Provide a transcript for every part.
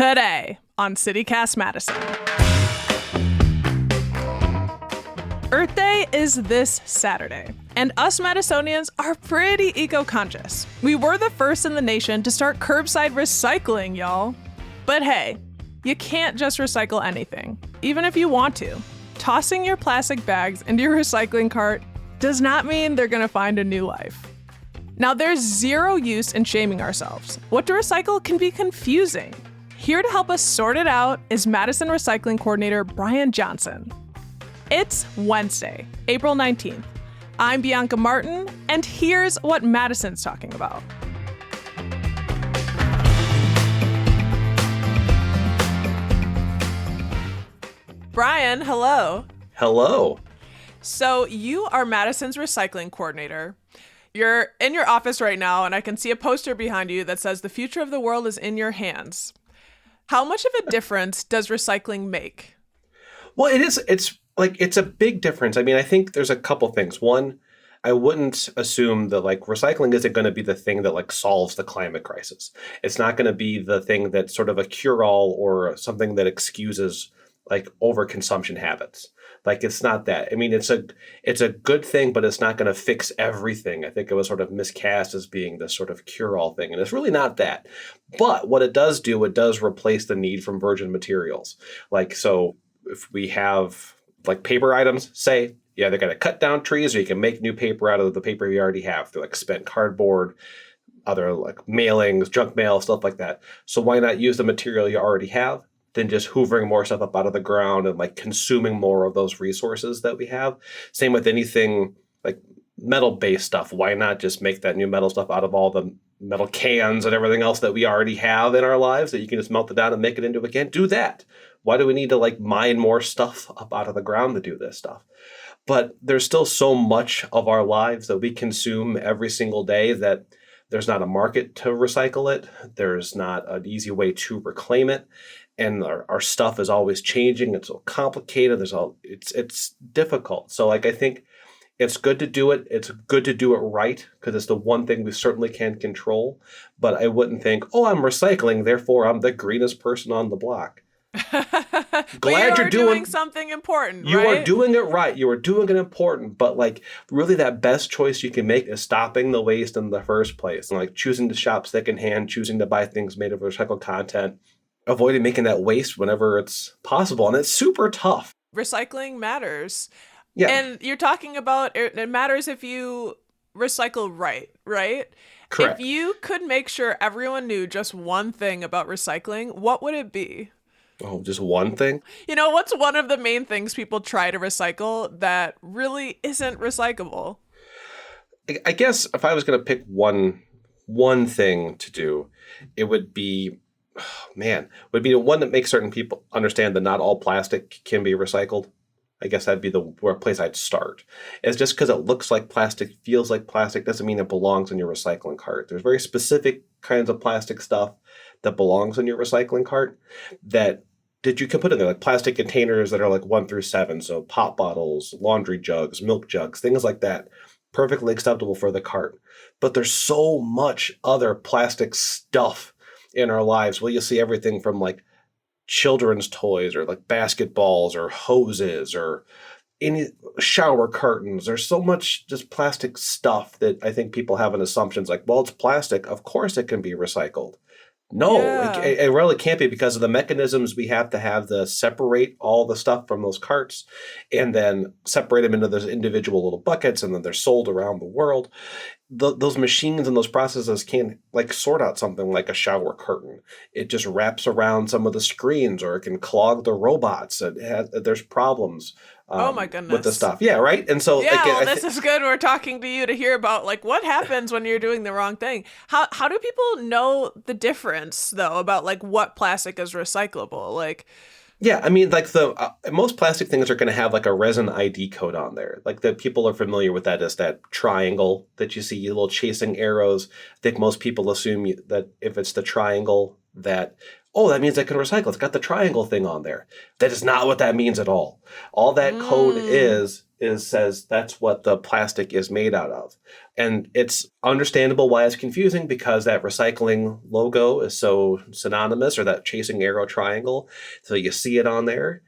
Today on CityCast Madison. Earth Day is this Saturday, and us Madisonians are pretty eco-conscious. We were the first in the nation to start curbside recycling, y'all. But hey, you can't just recycle anything, even if you want to. Tossing your plastic bags into your recycling cart does not mean they're gonna find a new life. Now, there's zero use in shaming ourselves. What to recycle can be confusing. Here to help us sort it out is Madison Recycling Coordinator Bryan Johnson. It's Wednesday, April 19th. I'm Bianca Martin, and here's what Madison's talking about. Bryan, hello. Hello. So you are Madison's recycling coordinator. You're in your office right now, and I can see a poster behind you that says, "The future of the world is in your hands." How much of a difference does recycling make? Well, it's a big difference. I mean, I think there's a couple things. One, I wouldn't assume that recycling isn't going to be the thing that solves the climate crisis. It's not going to be the thing that's sort of a cure-all or something that excuses overconsumption habits. It's not that. I mean, it's a good thing, but it's not going to fix everything. I think it was sort of miscast as being this sort of cure-all thing, and it's really not that. But what it does do, it does replace the need from virgin materials. So if we have paper items, say, yeah, they're going to cut down trees, or you can make new paper out of the paper you already have through spent cardboard, other mailings, junk mail, stuff like that. So why not use the material you already have than just hoovering more stuff up out of the ground and consuming more of those resources that we have? Same with anything metal-based stuff. Why not just make that new metal stuff out of all the metal cans and everything else that we already have in our lives that you can just melt it down and make it into again? Do that. Why do we need to mine more stuff up out of the ground to do this stuff? But there's still so much of our lives that we consume every single day that there's not a market to recycle it. There's not an easy way to reclaim it. And our stuff is always changing. It's so complicated. It's difficult. So I think it's good to do it. It's good to do it right because it's the one thing we certainly can control. But I wouldn't think, oh, I'm recycling, therefore I'm the greenest person on the block. Glad you're doing something important, right? You are doing it right. You are doing it important. But really that best choice you can make is stopping the waste in the first place. And choosing to shop secondhand, choosing to buy things made of recycled content, avoiding making that waste whenever it's possible. And it's super tough. Recycling matters. Yeah. And you're talking about it matters if you recycle right? Correct. If you could make sure everyone knew just one thing about recycling, what would it be? Oh, just one thing? What's one of the main things people try to recycle that really isn't recyclable? I guess if I was going to pick one thing to do, it would be, would be the one that makes certain people understand that not all plastic can be recycled. I guess that'd be the place I'd start. It's just because it looks like plastic, feels like plastic, doesn't mean it belongs in your recycling cart. There's very specific kinds of plastic stuff that belongs in your recycling cart that you can put in there, plastic containers that are 1 through 7. So pop bottles, laundry jugs, milk jugs, things like that. Perfectly acceptable for the cart. But there's so much other plastic stuff in our lives. Well, you'll see everything from children's toys or basketballs or hoses or any shower curtains. There's so much just plastic stuff that I think people have an assumptions well, it's plastic. Of course it can be recycled. No, yeah. It really can't be because of the mechanisms we have to separate all the stuff from those carts and then separate them into those individual little buckets, and then they're sold around the world. Those machines and those processes can't sort out something like a shower curtain. It just wraps around some of the screens, or it can clog the robots. There's problems. Oh my goodness. With the stuff. Yeah, right? And so this is good. We're talking to you to hear about what happens when you're doing the wrong thing. How do people know the difference though about what plastic is recyclable? Yeah, I mean, most plastic things are going to have a resin ID code on there. The people are familiar with that as that triangle that you see, little chasing arrows. I think most people assume that if it's the triangle, that oh, that means I can recycle. It's got the triangle thing on there. That is not what that means at all. All that code is says that's what the plastic is made out of. And it's understandable why it's confusing because that recycling logo is so synonymous, or that chasing arrow triangle. So you see it on there.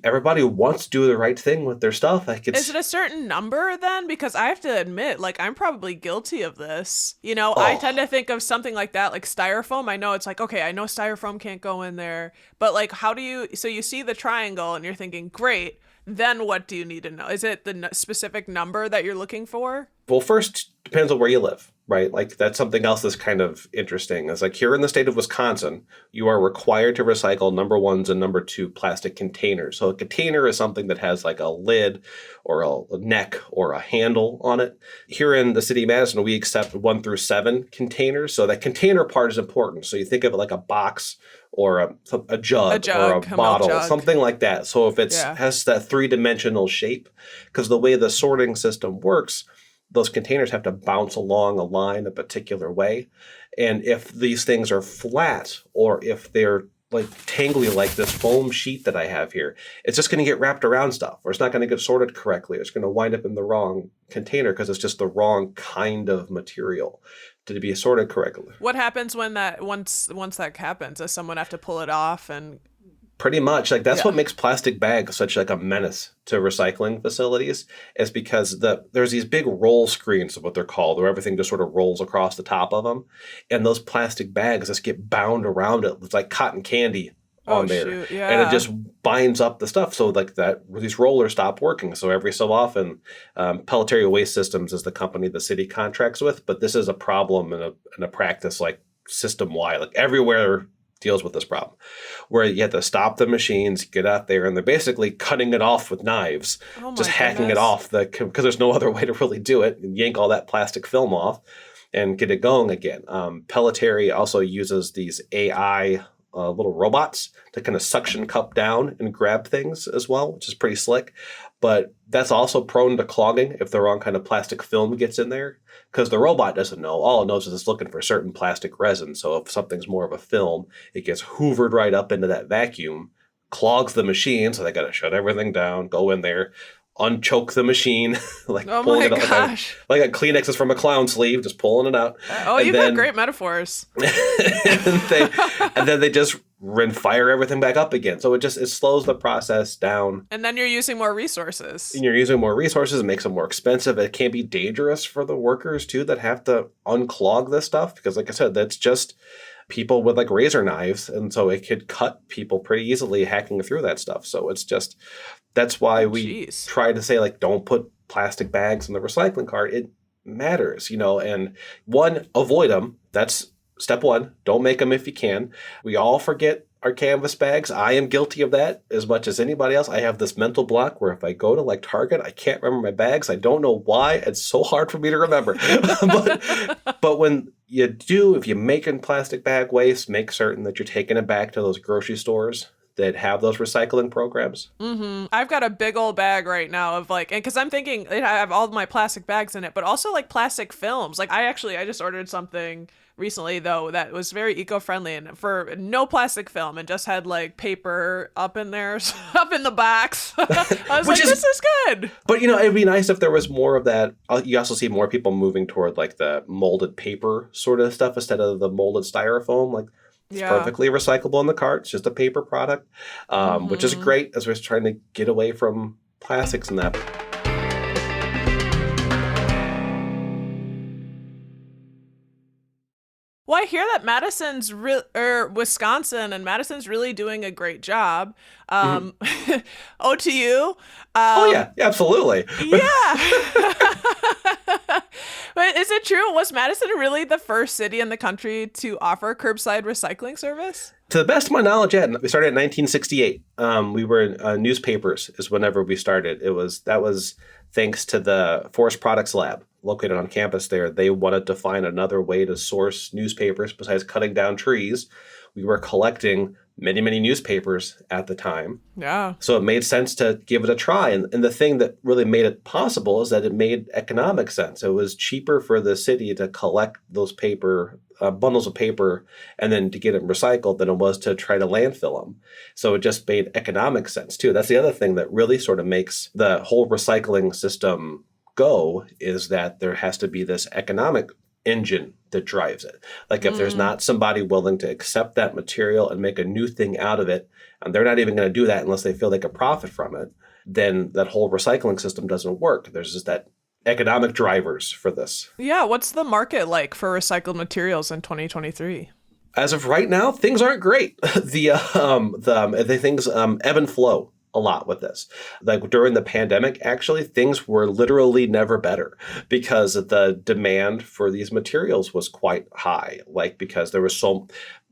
Everybody wants to do the right thing with their stuff. Like, is it a certain number then? Because I have to admit, like, I'm probably guilty of this. You know, I tend to think of something like that, like styrofoam. I know it's like, okay, I know styrofoam can't go in there. But like, how do you, so you see the triangle and you're thinking, great, then what do you need to know? Is it the specific number that you're looking for? Well, first, depends on where you live, right? Like, that's something else that's kind of interesting. It's like here in the state of Wisconsin, you are required to recycle number 1s and number 2 plastic containers. So a container is something that has like a lid or a neck or a handle on it. Here in the city of Madison, we accept 1 through 7 containers. So that container part is important. So you think of it like a box or a jug or a bottle, something like that. So if it has that 3-dimensional shape, because the way the sorting system works, those containers have to bounce along a line a particular way. And if these things are flat, or if they're like tangly like this foam sheet that I have here, it's just going to get wrapped around stuff, or it's not going to get sorted correctly. It's going to wind up in the wrong container because it's just the wrong kind of material to be sorted correctly. What happens when that once that happens? Does someone have to pull it off? And pretty much, like, that's what makes plastic bags such like a menace to recycling facilities, is because there's these big roll screens, of what they're called, where everything just sort of rolls across the top of them, and those plastic bags just get bound around it. It's like cotton candy on there. Shoot. Yeah. And it just binds up the stuff, so like that these rollers stop working. So every so often, Pelletary Waste Systems is the company the city contracts with, but this is a problem and a practice like system-wide, like everywhere deals with this problem, where you have to stop the machines, get out there, and they're basically cutting it off with knives, just hacking it off because there's no other way to really do it, and yank all that plastic film off and get it going again. Pelletary also uses these AI little robots to kind of suction cup down and grab things as well, which is pretty slick. But that's also prone to clogging if the wrong kind of plastic film gets in there, because the robot doesn't know. All it knows is it's looking for certain plastic resin. So if something's more of a film, it gets hoovered right up into that vacuum, clogs the machine. So they got to shut everything down, go in there, unchoke the machine, like pulling it out. Like a Kleenex is from a clown sleeve, just pulling it out. Oh, you've got great metaphors. and then they just fire everything back up again. So it slows the process down. And then you're using more resources. And you're using more resources. It makes it more expensive. It can be dangerous for the workers too that have to unclog this stuff, because like I said, that's just people with like razor knives, and so it could cut people pretty easily hacking through that stuff. So it's just, that's why we try to say, like, don't put plastic bags in the recycling cart. It matters, and avoid them. That's step 1. Don't make them if you can. We all forget our canvas bags. I am guilty of that as much as anybody else. I have this mental block where if I go to like Target, I can't remember my bags. I don't know why. It's so hard for me to remember. but when you do, if you're making plastic bag waste, make certain that you're taking it back to those grocery stores that have those recycling programs. Mm-hmm. I've got a big old bag right now of like, and because I'm thinking I have all my plastic bags in it, but also like plastic films. Like I just ordered something recently though that was very eco-friendly and for no plastic film, and just had like paper up in there, up in the box. I was like, this is good. But it'd be nice if there was more of that. You also see more people moving toward like the molded paper sort of stuff instead of the molded styrofoam. Like, it's perfectly recyclable in the cart. It's just a paper product, which is great as we're trying to get away from plastics and that. Well, I hear that Wisconsin and Madison's really doing a great job. Oh, to you. Oh, yeah, absolutely. Yeah. But is it true? Was Madison really the first city in the country to offer curbside recycling service? To the best of my knowledge, yeah. We started in 1968. We were in newspapers is whenever we started. That was thanks to the Forest Products Lab located on campus there, they wanted to find another way to source newspapers besides cutting down trees. We were collecting many, many newspapers at the time. Yeah. So it made sense to give it a try. And the thing that really made it possible is that it made economic sense. It was cheaper for the city to collect those bundles of paper and then to get them recycled than it was to try to landfill them. So it just made economic sense too. That's the other thing that really sort of makes the whole recycling system go, is that there has to be this economic engine that drives it. Like if there's not somebody willing to accept that material and make a new thing out of it, and they're not even going to do that unless they feel they can profit from it, then that whole recycling system doesn't work. There's just that economic drivers for this. Yeah, what's the market like for recycled materials in 2023? As of right now, things aren't great. The things ebb and flow a lot with this. Like during the pandemic, actually, things were literally never better because the demand for these materials was quite high. Like because there was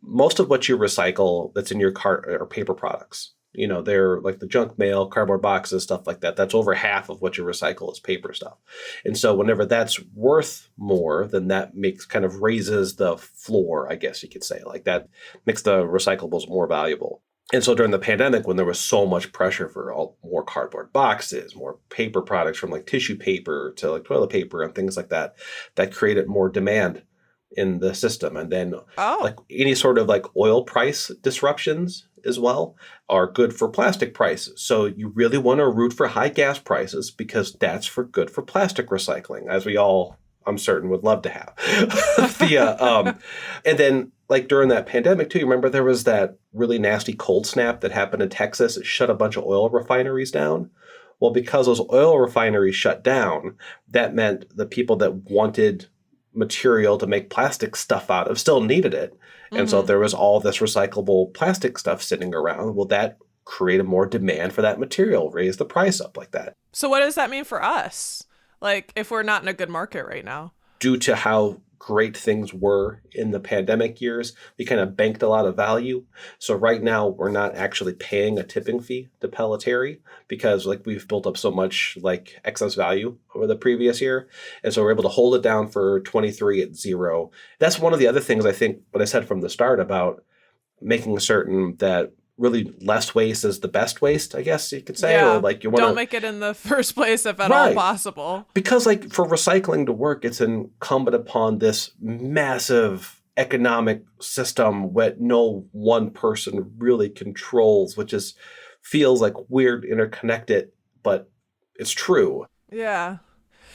most of what you recycle that's in your cart are paper products. You know, they're like the junk mail, cardboard boxes, stuff like that. That's over half of what you recycle is paper stuff. And so whenever that's worth more, then that raises the floor, I guess you could say. Like that makes the recyclables more valuable. And so during the pandemic, when there was so much pressure for more cardboard boxes, more paper products from like tissue paper to like toilet paper and things like that, that created more demand in the system. And then like any sort of like oil price disruptions as well are good for plastic prices. So you really want to root for high gas prices because that's good for plastic recycling, as we all, I'm certain, would love to have. And then like during that pandemic too, you remember there was that really nasty cold snap that happened in Texas. It shut a bunch of oil refineries down. Well, because those oil refineries shut down, that meant the people that wanted material to make plastic stuff out of still needed it. And so there was all this recyclable plastic stuff sitting around. Well, that created more demand for that material, raised the price up like that. So what does that mean for us? Like if we're not in a good market right now? Due to how great things were in the pandemic years, we kind of banked a lot of value. So right now we're not actually paying a tipping fee to Pelletary because like we've built up so much like excess value over the previous year. And so we're able to hold it down for 23 at zero. That's one of the other things I think what I said from the start about making certain that really less waste is the best waste, I guess you could say. Yeah. Or like you want to don't make it in the first place if at all possible. Because like for recycling to work, it's incumbent upon this massive economic system that no one person really controls, which feels like weird, interconnected, but it's true. Yeah.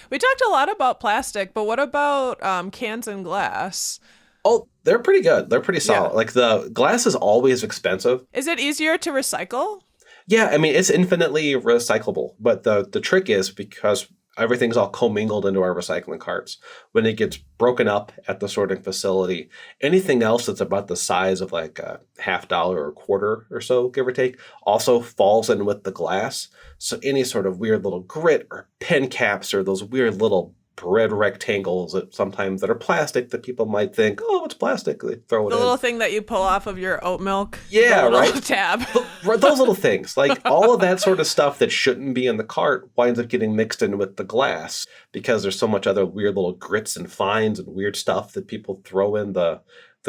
We talked a lot about plastic, but what about cans and glass? Oh, they're pretty good. They're pretty solid. Yeah. Like the glass is always expensive. Is it easier to recycle? Yeah, I mean, it's infinitely recyclable. But the trick is because everything's all commingled into our recycling carts. When it gets broken up at the sorting facility, anything else that's about the size of like a $50 or a quarter or so, give or take, also falls in with the glass. So any sort of weird little grit or pen caps or those weird little bread rectangles that are plastic that people might think, oh, it's plastic. They throw it in. The little thing that you pull off of your oat milk. Yeah, right. Tab. Those little things. Like all of that sort of stuff that shouldn't be in the cart winds up getting mixed in with the glass because there's so much other weird little grits and fines and weird stuff that people throw in the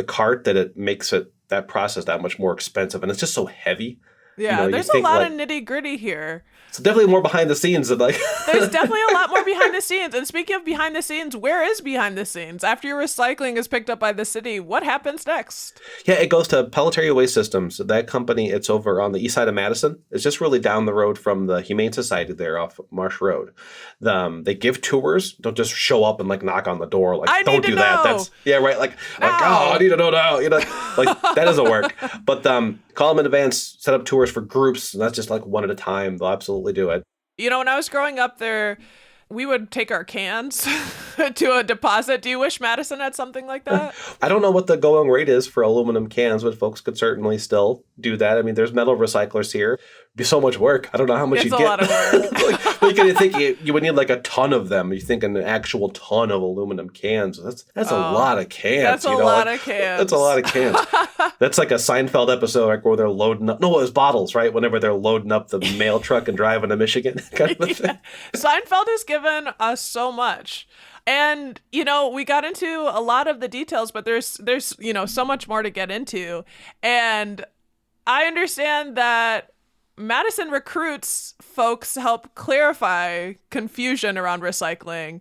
cart that it makes that process that much more expensive. And it's just so heavy. Yeah, there's a lot of nitty gritty here. It's definitely more behind the scenes than like. There's definitely a lot more behind the scenes. And speaking of behind the scenes, where is behind the scenes? After your recycling is picked up by the city, what happens next? Yeah, it goes to Pelletary Waste Systems. That company, it's over on the east side of Madison. It's just really down the road from the Humane Society there off Marsh Road. They give tours. Don't just show up and like knock on the door. Like, don't do that. That's right. Like, oh, I need to know now. Like that doesn't work. But call them in advance, set up tours for groups. And that's just like one at a time. They'll absolutely do it. You know, when I was growing up there, we would take our cans to a deposit. Do you wish Madison had something like that? I don't know what the going rate is for aluminum cans, but folks could certainly still do that. I mean, there's metal recyclers here. It'd be so much work. I don't know how much you'd get. It's a lot of work. Like you think you would need like a ton of them. You think an actual ton of aluminum cans. That's a lot of cans. That's a lot of cans. That's a lot of cans. That's like a Seinfeld episode like where they're loading up. No, it was bottles, right? Whenever they're loading up the mail truck and driving to Michigan. Kind of a thing. Seinfeld has given us so much. And, we got into a lot of the details, but there's so much more to get into. And I understand that Madison recruits folks to help clarify confusion around recycling.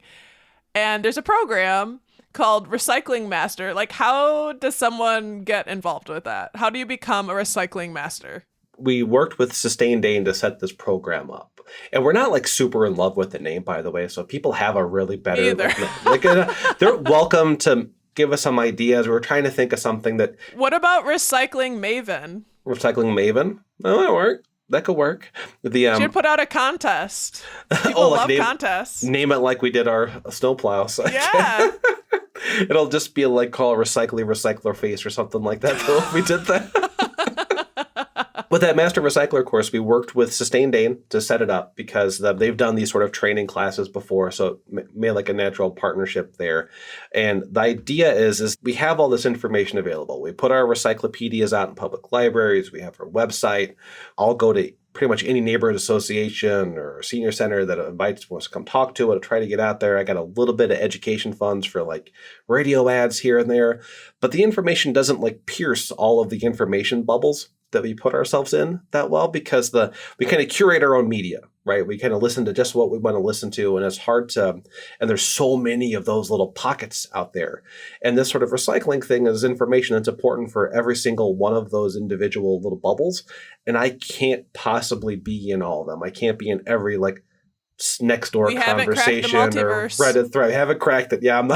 And there's a program called Recycling Master. Like, how does someone get involved with that? How do you become a recycling master? We worked with Sustained Aid to set this program up. And we're not like super in love with the name, by the way. So people have a really better, they're welcome to give us some ideas. We're trying to think of something that. What about Recycling Maven? Recycling Maven? Oh, that work. That could work. Should put out a contest. People love contests. Name it like we did our snowplow. So yeah. It'll just be like call Recycler Face or something like that. So if we did that. With that Master Recycler course, we worked with Sustained Aid to set it up because they've done these sort of training classes before, so it made like a natural partnership there. And the idea is we have all this information available. We put our recyclopedias out in public libraries. We have our website. I'll go to pretty much any neighborhood association or senior center that invites us to come talk to it, to try to get out there. I got a little bit of education funds for like radio ads here and there, but the information doesn't like pierce all of the information bubbles that we put ourselves in that well, because we kind of curate our own media, right? We kind of listen to just what we want to listen to, and it's hard to, and there's so many of those little pockets out there. And this sort of recycling thing is information that's important for every single one of those individual little bubbles. And I can't possibly be in all of them. I can't be in every like next door conversation or Reddit thread. I haven't cracked it. Yeah, I'm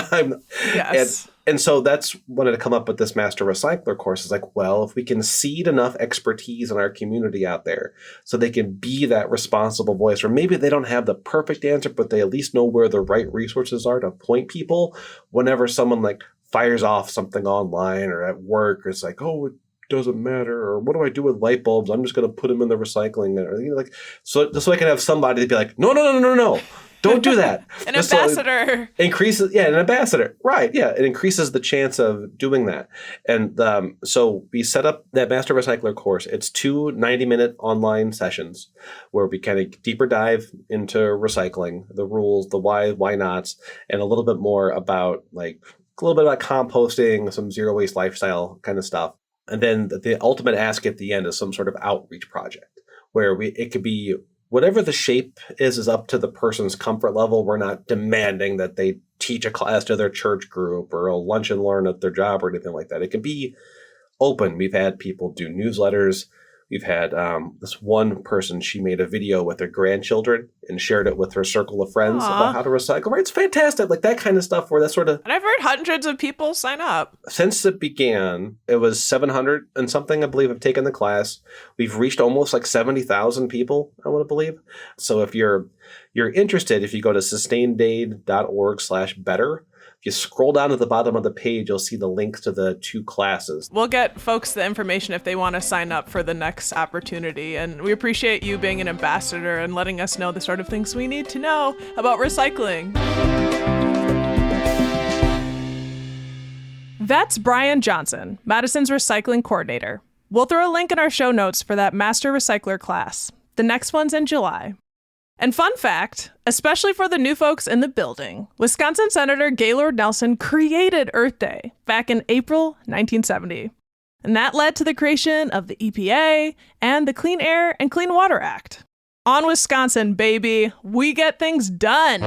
yes. And so that's wanted to come up with this Master Recycler course. Is like, well, if we can seed enough expertise in our community out there so they can be that responsible voice, or maybe they don't have the perfect answer, but they at least know where the right resources are to point people whenever someone like fires off something online or at work, or it's like, oh, it doesn't matter, or what do I do with light bulbs? I'm just going to put them in the recycling. Or, so I can have somebody to be like, no. Don't do that. An ambassador. An ambassador. Right. Yeah. It increases the chance of doing that. And so we set up that Master Recycler course. It's 2 90-minute online sessions where we kind of deeper dive into recycling, the rules, the why nots, and a little bit more about composting, some zero waste lifestyle kind of stuff. And then the ultimate ask at the end is some sort of outreach project where it could be whatever the shape is up to the person's comfort level. We're not demanding that they teach a class to their church group or a lunch and learn at their job or anything like that. It can be open. We've had people do newsletters. We've had this one person, she made a video with her grandchildren and shared it with her circle of friends about how to recycle. Right? It's fantastic. Like that kind of stuff where that sort of... And I've heard hundreds of people sign up. Since it began, it was 700 and something, I believe, have taken the class. We've reached almost like 70,000 people, I want to believe. So if you're interested, if you go to sustainedaid.org/better, if you scroll down to the bottom of the page, you'll see the links to the 2 classes. We'll get folks the information if they want to sign up for the next opportunity. And we appreciate you being an ambassador and letting us know the sort of things we need to know about recycling. That's Bryan Johnson, Madison's recycling coordinator. We'll throw a link in our show notes for that Master Recycler class. The next one's in July. And fun fact, especially for the new folks in the building, Wisconsin Senator Gaylord Nelson created Earth Day back in April 1970. And that led to the creation of the EPA and the Clean Air and Clean Water Act. On Wisconsin, baby, we get things done.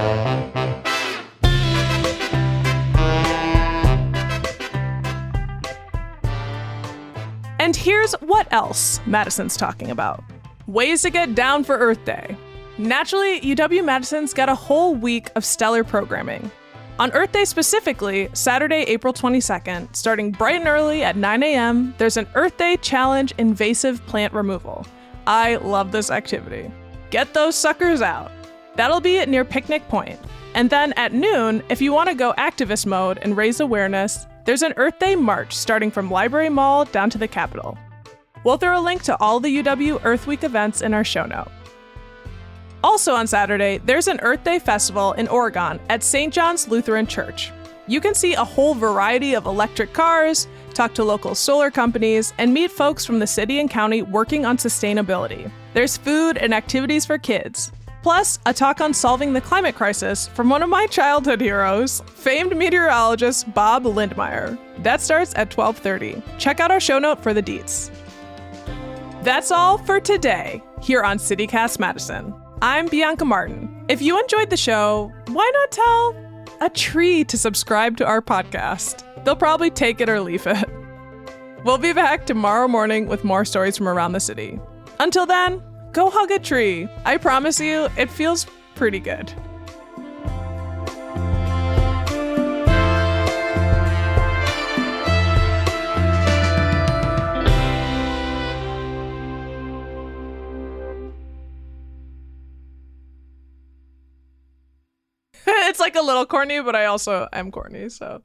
And here's what else Madison's talking about. Ways to get down for Earth Day. Naturally, UW-Madison's got a whole week of stellar programming. On Earth Day specifically, Saturday, April 22nd, starting bright and early at 9 a.m., there's an Earth Day Challenge invasive plant removal. I love this activity. Get those suckers out. That'll be near Picnic Point. And then at noon, if you want to go activist mode and raise awareness, there's an Earth Day March starting from Library Mall down to the Capitol. We'll throw a link to all the UW Earth Week events in our show note. Also on Saturday, there's an Earth Day Festival in Oregon at St. John's Lutheran Church. You can see a whole variety of electric cars, talk to local solar companies, and meet folks from the city and county working on sustainability. There's food and activities for kids. Plus, a talk on solving the climate crisis from one of my childhood heroes, famed meteorologist Bob Lindmeier. That starts at 12:30. Check out our show note for the deets. That's all for today here on CityCast Madison. I'm Bianca Martin. If you enjoyed the show, why not tell a tree to subscribe to our podcast? They'll probably take it or leave it. We'll be back tomorrow morning with more stories from around the city. Until then, go hug a tree. I promise you, it feels pretty good. It's like a little corny, but I also am corny, so.